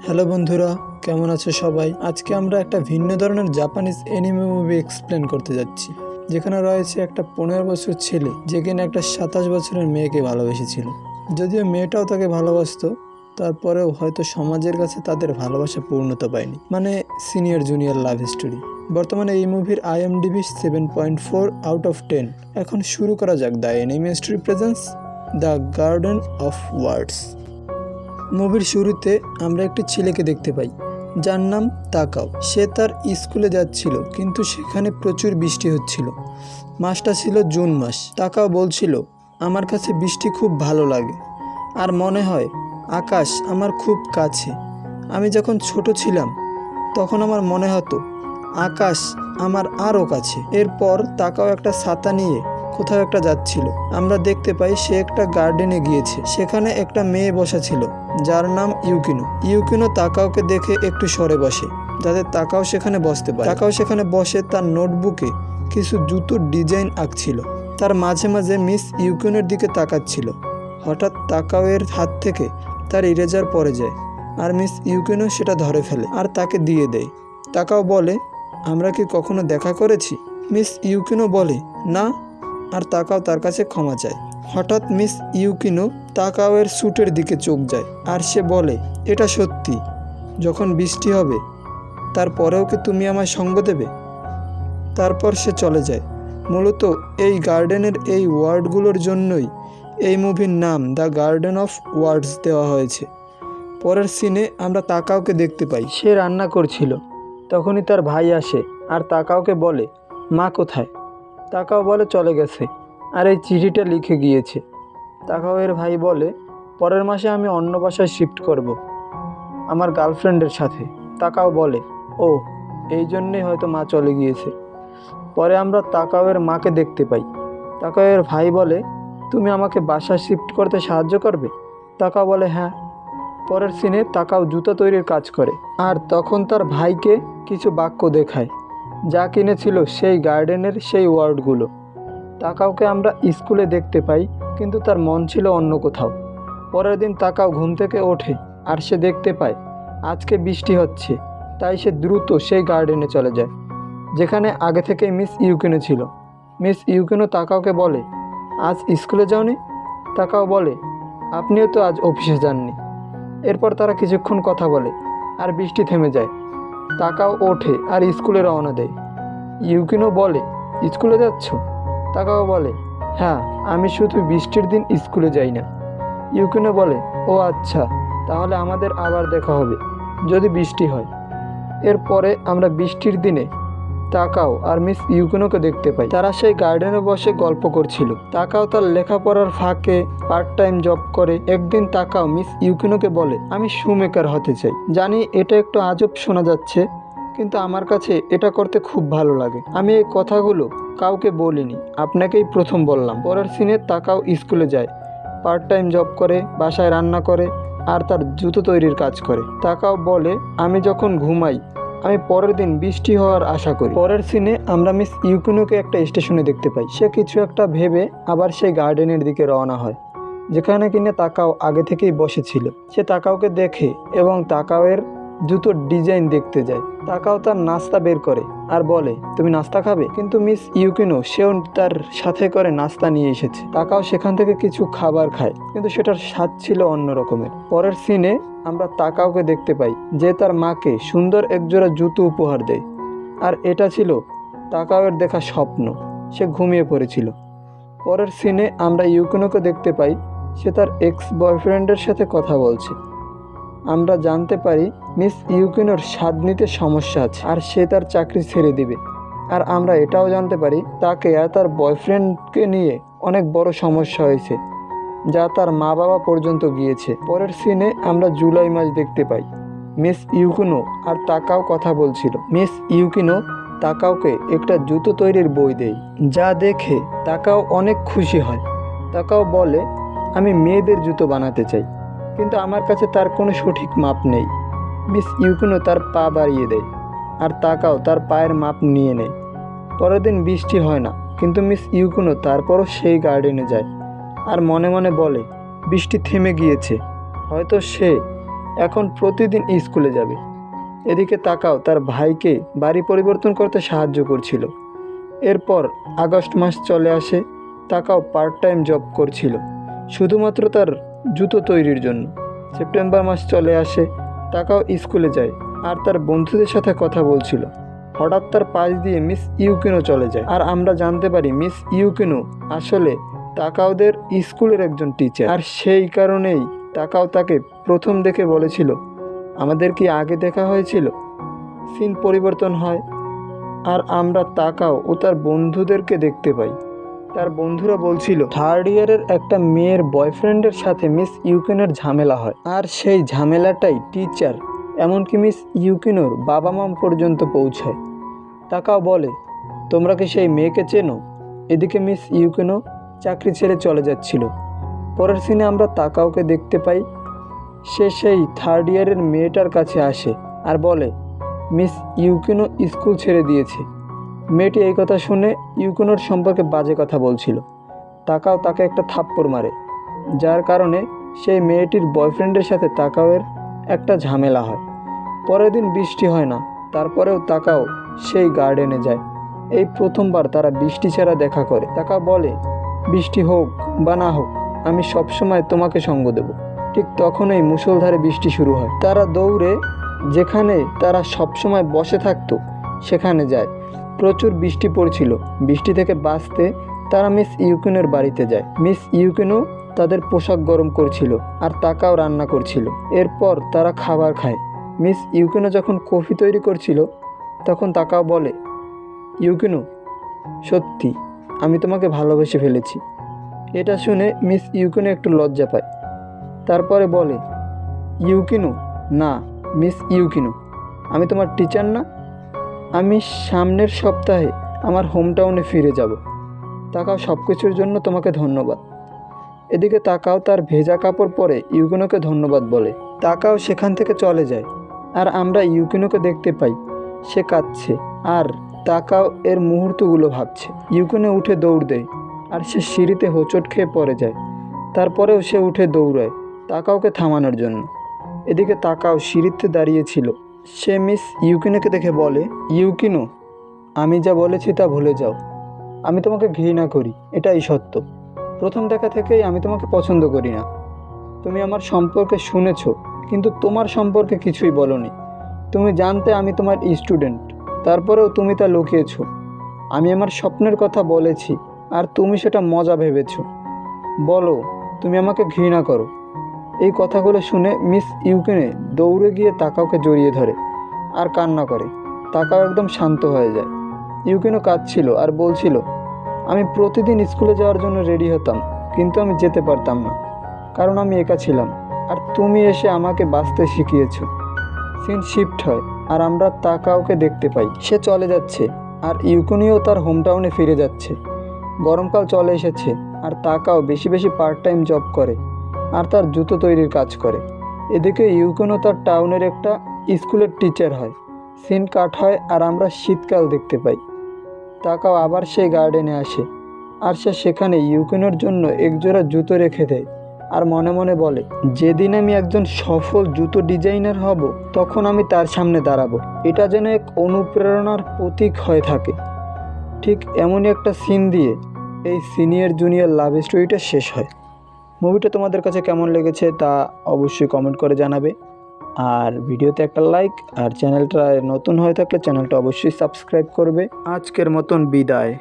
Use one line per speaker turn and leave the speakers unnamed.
Hello বন্ধুরা, কেমন আছো সবাই? আজকে আমরা একটা ভিন্ন ধরনের জাপানিজ অ্যানিমে মুভি এক্সপ্লেন করতে যাচ্ছি, যেখানে রয়েছে একটা 15 বছর ছেলে যে কিনা একটা 27 বছরের মেয়েকে ভালোবেসেছিল। যদিও মেয়েটাও তাকে ভালোবাসতো, তারপরেও হয়তো সমাজের কাছে তাদের ভালোবাসা পূর্ণতা পায়নি, মানে সিনিয়র জুনিয়র লাভ স্টোরি। বর্তমানে এই মুভির IMDb 7.4 আউট অফ 10। এখন শুরু করা যাক the anime story presents the garden of words. মুভির শুরুতে আমরা একটি ছেলেকে দেখতে পাই যার নাম তাকাও। সে তার স্কুলে যাচ্ছিল, কিন্তু সেখানে প্রচুর বৃষ্টি হচ্ছিল। মাসটা ছিল জুন মাস। তাকাও বলছিল, আমার কাছে বৃষ্টি খুব ভালো লাগে, আর মনে হয় আকাশ আমার খুব কাছে। আমি যখন ছোট ছিলাম তখন আমার মনে হতো আকাশ আমার আরও কাছে। এরপর তাকাও একটা ছাতা নিয়ে কোথাও একটা যাচ্ছিল। আমরা দেখতে পাই সে একটা গার্ডেনে গিয়েছে। সেখানে একটা মেয়ে বসা ছিল যার নাম ইউকিনো। ইউকিনো তাকাওকে দেখে একটু সরে বসে যাতে তাকাও সেখানে বসতে পারে। তাকাও সেখানে বসে তার নোটবুকে কিছু জুতোর ডিজাইন আঁকছিল। তার মাঝে মাঝে মিস ইউকিনোর দিকে তাকাচ্ছিল। হঠাৎ তাকাও এর হাত থেকে তার ইরেজার পড়ে যায়, আর মিস ইউকিনো সেটা ধরে ফেলে আর তাকে দিয়ে দেয়। তাকাও বলে, আমরা কি কখনো দেখা করেছি? মিস ইউকিনো বলে, না, আর তাকাও তার কাছে ক্ষমা চায়। হঠাৎ মিস ইউকিনো তাকাওয়ের স্যুটের দিকে চোখ যায়, আর সে বলে, এটা সত্যি, যখন বৃষ্টি হবে তারপরেও কি তুমি আমায় সঙ্গ দেবে? তারপর সে চলে যায়। মূলত এই গার্ডেনের এই ওয়ার্ডগুলোর জন্যই এই মুভির নাম দ্য গার্ডেন অফ ওয়ার্ডস দেওয়া হয়েছে। পরের সিনে আমরা তাকাওকে দেখতে পাই, সে রান্না করছিল। তখনই তার ভাই আসে আর তাকাওকে বলে, মা কোথায়? তাকাও বলে, চলে গেছে, আর এই চিঠিটা লিখে গিয়েছে। তাকাও এর ভাই বলে, পরের মাসে আমি অন্য বাসায় শিফট করব, আমার গার্লফ্রেন্ডের সাথে। তাকাও বলে, ও, এই জন্যেই হয়তো মা চলে গিয়েছে। পরে আমরা তাকাওয়ের মাকে দেখতে পাই। তাকাওয়ের ভাই বলে, তুমি আমাকে বাসা শিফট করতে সাহায্য করবে? তাকাও বলে, হ্যাঁ। পরের সিনে তাকাও জুতা তৈরির কাজ করে, আর তখন তার ভাইকে কিছু বাক্য দেখায় যা কিনেছিল সেই গার্ডেনের সেই ওয়ার্ডগুলো। তাকাওকে আমরা স্কুলে দেখতে পাই, কিন্তু তার মন ছিল অন্য কোথাও। পরের দিন তাকাও ঘুম থেকে ওঠে, আর সে দেখতে পায় আজকে বৃষ্টি হচ্ছে। তাই সে দ্রুত সেই গার্ডেনে চলে যায় যেখানে আগে থেকে মিস ইউকিনো ছিল। মিস ইউকিনো তাকাওকে বলে, আজ স্কুলে যাওনি? তাকাও বলে, আপনিও তো আজ অফিসে যাননি। এরপর তারা কিছুক্ষণ কথা বলে, আর বৃষ্টি থেমে যায়। তাকাও ওঠে আর স্কুলে রওনা দেয়। ইউকিনো বলে, স্কুলে যাচ্ছ? তাকাও বলে, হ্যাঁ, আমি শুধু বৃষ্টির দিন স্কুলে যাই না। ইউকিনো বলে, ও আচ্ছা, তাহলে আমাদের আবার দেখা হবে যদি বৃষ্টি হয়। এরপরে আমরা বৃষ্টির দিনে তাকাও আর মিস ইউকিনোকে দেখতে পাই। তারা সেই গার্ডেনে বসে গল্প করছিল। তাকাও তার লেখাপড়ার ফাঁকে পার্ট টাইম জব করে। একদিন তাকাও মিস ইউকিনোকে বলে, আমি শুমেকার হতে চাই। জানি এটা একটু আজব শোনা যাচ্ছে, কিন্তু আমার কাছে এটা করতে খুব ভালো লাগে। আমি এই কথাগুলো কাউকে বলিনি, আপনাকেই প্রথম বললাম। পরের সিনে তাকাও স্কুলে যায়, পার্ট টাইম জব করে, বাসায় রান্না করে, আর তার জুতো তৈরির কাজ করে। তাকাও বলে, আমি যখন ঘুমাই আমি পরের দিন বৃষ্টি হওয়ার আশা করি। পরের সিনে আমরা মিস ইউকিনোকে একটা স্টেশনে দেখতে পাই। সে কিছু একটা ভেবে আবার সেই গার্ডেনের দিকে রওনা হয় যেখানে কিনা তাকাও আগে থেকেই বসেছিল। সে তাকাওকে দেখে এবং তাকাওয়ের জুতোর ডিজাইন দেখতে যায়। তাকাও তার নাস্তা বের করে আর বলে, তুমি নাস্তা খাবে? কিন্তু মিস ইউকিনো সেও তার সাথে করে নাস্তা নিয়ে এসেছে। তাকাও সেখান থেকে কিছু খাবার খায়, কিন্তু সেটার স্বাদ ছিল অন্য রকমের। পরের সিনে আমরা তাকাওকে দেখতে পাই যে তার মাকে সুন্দর একজোড়া জুতো উপহার দেয়, আর এটা ছিল তাকাওয়ের দেখা স্বপ্ন। সে ঘুমিয়ে পড়েছিল। পরের সিনে আমরা ইউকিনোকে দেখতে পাই, সে তার এক্স বয়ফ্রেন্ডের সাথে কথা বলছে। আমরা জানতে পারি মিস ইউকিনোর স্বাদ নিতে সমস্যা আছে, আর সে তার চাকরি ছেড়ে দিবে। আর আমরা এটাও জানতে পারি তাকে আর তার বয়ফ্রেন্ডকে নিয়ে অনেক বড় সমস্যা হয়েছে, যা তার মা বাবা পর্যন্ত গিয়েছে। পরের সিনে আমরা জুলাই মাস দেখতে পাই। মিস ইউকিনো আর তাকাও কথা বলছিল। মিস ইউকিনো তাকাওকে একটা জুতো তৈরির বই দেয়, যা দেখে তাকাও অনেক খুশি হয়। তাকাও বলে, আমি মেয়েদের জুতো বানাতে চাই, কিন্তু আমার কাছে তার কোনো সঠিক মাপ নেই। মিস ইউকিনো তার পা বাড়িয়ে দেয়, আর তাকাও তার পায়ের মাপ নিয়ে নেয়। পরের দিন বৃষ্টি হয় না, কিন্তু মিস ইউকিনো তারপরও সেই গার্ডেনে যায় আর মনে মনে বলে, বৃষ্টি থেমে গিয়েছে, হয়তো সে এখন প্রতিদিন স্কুলে যাবে। এদিকে তাকাও তার ভাইকে বাড়ি পরিবর্তন করতে সাহায্য করছিল। এরপর আগস্ট মাস চলে আসে। তাকাও পার্ট টাইম জব করছিল শুধুমাত্র তার জুতো তৈরির জন্য। সেপ্টেম্বর মাস চলে আসে। তাকাও স্কুলে যায় আর তার বন্ধুদের সাথে কথা বলছিল। হঠাৎ তার পাশ দিয়ে মিস ইউকিনো চলে যায় আর আমরা জানতে পারি মিস ইউকিনো আসলে তাকাওদের স্কুলের একজন টিচার। আর সেই কারণেই তাকাও তাকে প্রথম দেখে বলেছিল, আমাদের কি আগে দেখা হয়েছিল? সিন পরিবর্তন হয় আর আমরা তাকাও ও তার বন্ধুদেরকে দেখতে পাই। তার বন্ধুরা বলছিল থার্ড ইয়ারের একটা মেয়ের বয়ফ্রেন্ডের সাথে মিস ইউকিনোর ঝামেলা হয় আর সেই ঝামেলাটাই টিচার এমনকি মিস ইউকিনোর বাবা মা পর্যন্ত পৌঁছায়। তাকাও বলে, তোমরা কি সেই মেয়েকে চেনো? এদিকে মিস ইউকিনো চাকরি ছেড়ে চলে যাচ্ছিল। পরের সিনে আমরা তাকাওকে দেখতে পাই। সে সেই থার্ড ইয়ারের মেয়েটার কাছে আসে আর বলে মিস ইউকিনো স্কুল ছেড়ে দিয়েছে। মেয়েটি এই কথা শুনে ইউকিনোর সম্পর্কে বাজে কথা বলছিল। তাকাও তাকে একটা থাপ্পড় মারে, যার কারণে সেই মেয়েটির বয়ফ্রেন্ডের সাথে তাকাওয়ের একটা ঝামেলা হয়। পরের দিন বৃষ্টি হয় না, তারপরেও তাকাও সেই গার্ডেনে যায়। এই প্রথমবার তারা বৃষ্টি ছাড়া দেখা করে। তাকাও বলে, বৃষ্টি হোক বা না হোক আমি সবসময় তোমাকে সঙ্গ দেব। ঠিক তখনই মুষলধারে বৃষ্টি শুরু হয়। তারা দৌড়ে যেখানে তারা সবসময় বসে থাকতো সেখানে যায়। প্রচুর বৃষ্টি পড়ছিল। বৃষ্টি থেকে বাঁচতে তারা মিস ইউকিনোর বাড়িতে যায়। মিস ইউকিনো তাদের পোশাক গরম করছিল আর তাকাও রান্না করছিল। এরপর তারা খাবার খায়। মিস ইউকিনো যখন কফি তৈরি করছিল তখন তাকাও বলে, ইউকিনো সত্যি আমি তোমাকে ভালোবেসে ফেলেছি। এটা শুনে মিস ইউকিনো একটু লজ্জা পায়। তারপরে বলে, ইউকিনো না মিস ইউকিনো, আমি তোমার টিচার না? আমি সামনের সপ্তাহে আমার হোমটাউনে ফিরে যাব। তাকাও সব কিছুর জন্য তোমাকে ধন্যবাদ। এদিকে তাকাও তার ভেজা কাপড় পরে ইউকিনোকে ধন্যবাদ বলে। তাকাও সেখান থেকে চলে যায় আর আমরা ইউকিনোকে দেখতে পাই সে কাঁদছে আর তাকাও এর মুহূর্তগুলো ভাবছে। ইউকিনো উঠে দৌড় দেয় আর সে সিঁড়িতে হোঁচট খেয়ে পড়ে যায়। তারপরেও সে উঠে দৌড়ায় তাকাওকে থামানোর জন্য। এদিকে তাকাও সিঁড়িতে দাঁড়িয়েছিল। সে মিস ইউকিনোকে দেখে বলে, ইউকিনো আমি যা বলেছি তা ভুলে যাও। আমি তোমাকে ঘৃণা করি, এটাই সত্য। প্রথম দেখা থেকেই আমি তোমাকে পছন্দ করি না। তুমি আমার সম্পর্কে শুনেছ কিন্তু তোমার সম্পর্কে কিছুই বলনি। তুমি জানতে আমি তোমার স্টুডেন্ট, তারপরেও তুমি তা লুকিয়েছ। আমি আমার স্বপ্নের কথা বলেছি আর তুমি সেটা মজা ভেবেছ। বলো তুমি আমাকে ঘৃণা করো। এই কথাগুলো শুনে মিস ইউকিনো দৌড়ে গিয়ে তাকাওকে জড়িয়ে ধরে আর কান্না করে। তাকাও একদম শান্ত হয়ে যায়। ইউকিনো কাঁদছিল আর বলছিল, আমি প্রতিদিন স্কুলে যাওয়ার জন্য রেডি হতাম কিন্তু আমি যেতে পারতাম না, কারণ আমি একা ছিলাম আর তুমি এসে আমাকে বাঁচতে শিখিয়েছ। সিন শিফট হয় আর আমরা তাকাওকে দেখতে পাই সে চলে যাচ্ছে আর ইউকিনোও তার হোমটাউনে ফিরে যাচ্ছে। গরমকাল চলে এসেছে আর তাকাও বেশি বেশি পার্ট টাইম জব করে আর তার জুতো তৈরির কাজ করে। এদিকে ইউকিনো তার টাউনের একটা স্কুলের টিচার হয়। সিন কাট হয় আর আমরা শীতকাল দেখতে পাই। তাকাও আবার সেই গার্ডেনে আসে আর সে সেখানে ইউকিনোর জন্য একজোড়া জুতো রেখে দেয় আর মনে মনে বলে, যেদিন আমি একজন সফল জুতো ডিজাইনার হব তখন আমি তার সামনে দাঁড়াবো। এটা যেন এক অনুপ্রেরণার প্রতীক হয়ে থাকে। ঠিক এমনই একটা সিন দিয়ে এই সিনিয়র জুনিয়র লাভ স্টোরিটা শেষ হয়। মুভিটা তোমাদের কাছে কেমন লেগেছে তা অবশ্যই কমেন্ট করে জানাবে। আর ভিডিওতে একটা লাইক আর চ্যানেলটা নতুন হয়ে থাকলে চ্যানেলটা অবশ্যই সাবস্ক্রাইব করবে। আজকের মতন বিদায়।